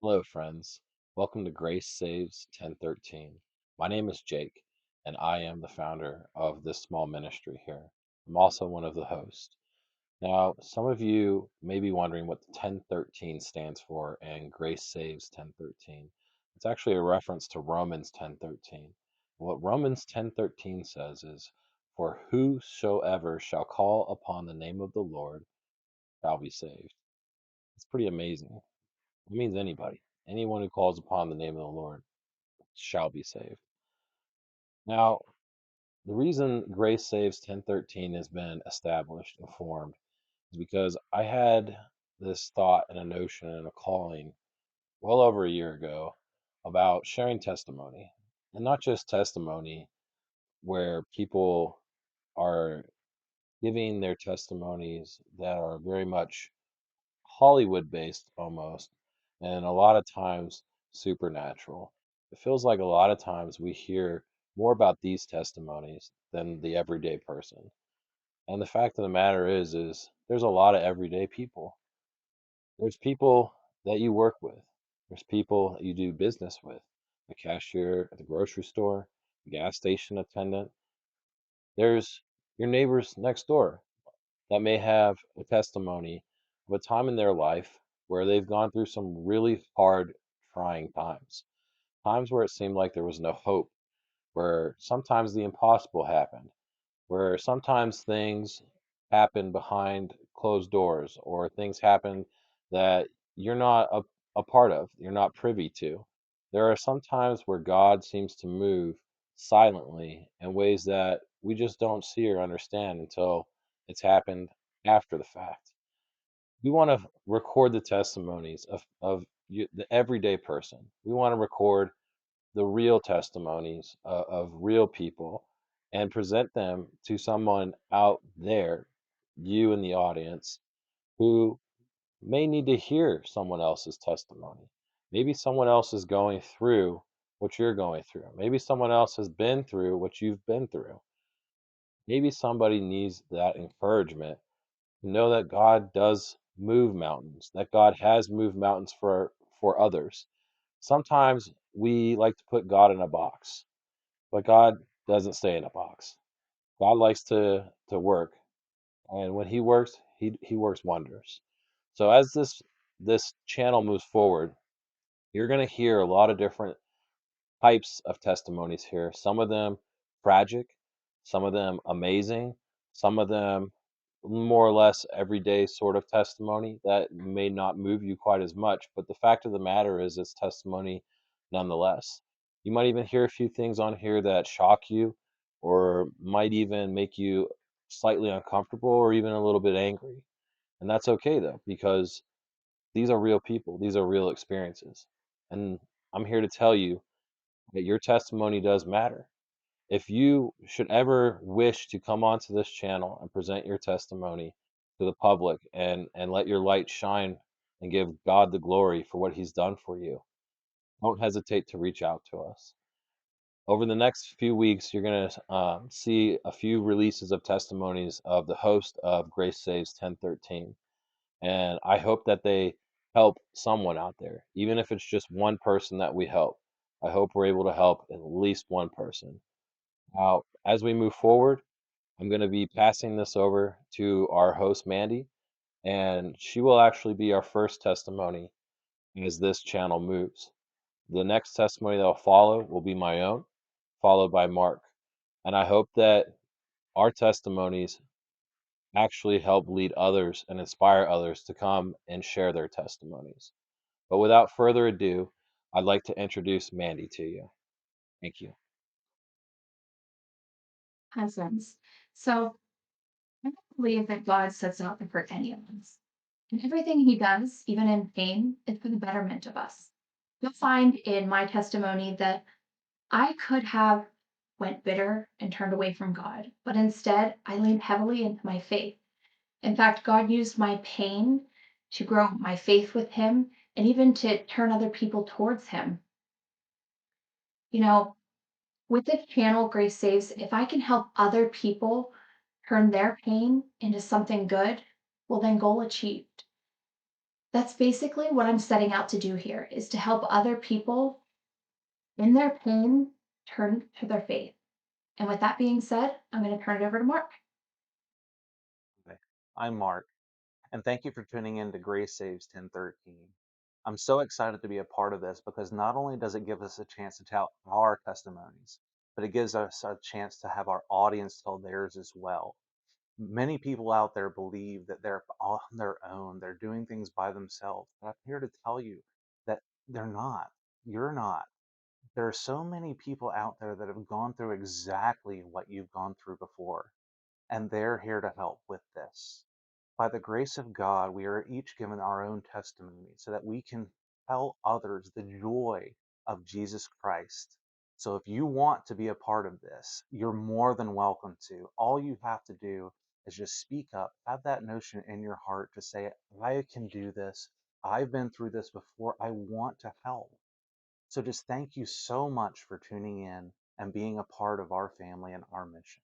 Hello, friends. Welcome to Grace Saves 1013. My name is Jake, and I am the founder of this small ministry here. I'm also one of the hosts. Now, some of you may be wondering what the 1013 stands for and Grace Saves 1013. It's actually a reference to Romans 1013. What Romans 1013 says is, "For whosoever shall call upon the name of the Lord shall be saved." It's pretty amazing. It means anybody. Anyone who calls upon the name of the Lord shall be saved. Now, the reason Grace Saves 1013 has been established and formed is because I had this thought and a notion and a calling well over a year ago about sharing testimony. And not just testimony where people are giving their testimonies that are very much Hollywood based almost, and a lot of times supernatural. It feels like a lot of times we hear more about these testimonies than the everyday person. And the fact of the matter is there's a lot of everyday people. There's people that you work with. There's people that you do business with. The cashier at the grocery store, the gas station attendant. There's your neighbors next door that may have a testimony of a time in their life where they've gone through some really hard, trying times. Times where it seemed like there was no hope, where sometimes the impossible happened, where sometimes things happen behind closed doors, or things happen that you're not a part of, you're not privy to. There are some times where God seems to move silently in ways that we just don't see or understand until it's happened after the fact. We want to record the testimonies of the everyday person. We want to record the real testimonies of real people and present them to someone out there, you in the audience, who may need to hear someone else's testimony. Maybe someone else is going through what you're going through. Maybe someone else has been through what you've been through. Maybe somebody needs that encouragement to know that God does move mountains, that God has moved mountains for others. Sometimes we like to put God in a box, but God doesn't stay in a box. God likes to work, and when He works, He works wonders. So as this channel moves forward, you're going to hear a lot of different types of testimonies here. Some of them tragic, some of them amazing, some of them more or less everyday sort of testimony that may not move you quite as much. But the fact of the matter is, it's testimony nonetheless. You might even hear a few things on here that shock you, or might even make you slightly uncomfortable, or even a little bit angry. And that's okay though, because these are real people, these are real experiences. And I'm here to tell you that your testimony does matter. If you should ever wish to come onto this channel and present your testimony to the public and let your light shine and give God the glory for what He's done for you, don't hesitate to reach out to us. Over the next few weeks, you're going to see a few releases of testimonies of the host of Grace Saves 1013. And I hope that they help someone out there, even if it's just one person that we help. I hope we're able to help at least one person. Now, as we move forward, I'm going to be passing this over to our host, Mandy, and she will actually be our first testimony as this channel moves. The next testimony that will follow will be my own, followed by Mark. And I hope that our testimonies actually help lead others and inspire others to come and share their testimonies. But without further ado, I'd like to introduce Mandy to you. Thank you. Presence. So I don't believe that God sets out to hurt any of us. And everything he does, even in pain, is for the betterment of us. You'll find in my testimony that I could have went bitter and turned away from God, but instead I leaned heavily into my faith. In fact, God used my pain to grow my faith with him and even to turn other people towards him. You know, with this channel, Grace Saves, if I can help other people turn their pain into something good, well, then goal achieved. That's basically what I'm setting out to do here is to help other people in their pain turn to their faith. And with that being said, I'm going to turn it over to Mark. Okay. I'm Mark, and thank you for tuning in to Grace Saves 1013. I'm so excited to be a part of this because not only does it give us a chance to tell our testimonies, but it gives us a chance to have our audience tell theirs as well. Many people out there believe that they're on their own, they're doing things by themselves. But I'm here to tell you that they're not. You're not. There are so many people out there that have gone through exactly what you've gone through before, and they're here to help with this. By the grace of God, we are each given our own testimony so that we can tell others the joy of Jesus Christ. So if you want to be a part of this, you're more than welcome to. All you have to do is just speak up, have that notion in your heart to say, I can do this. I've been through this before. I want to help. So just thank you so much for tuning in and being a part of our family and our mission.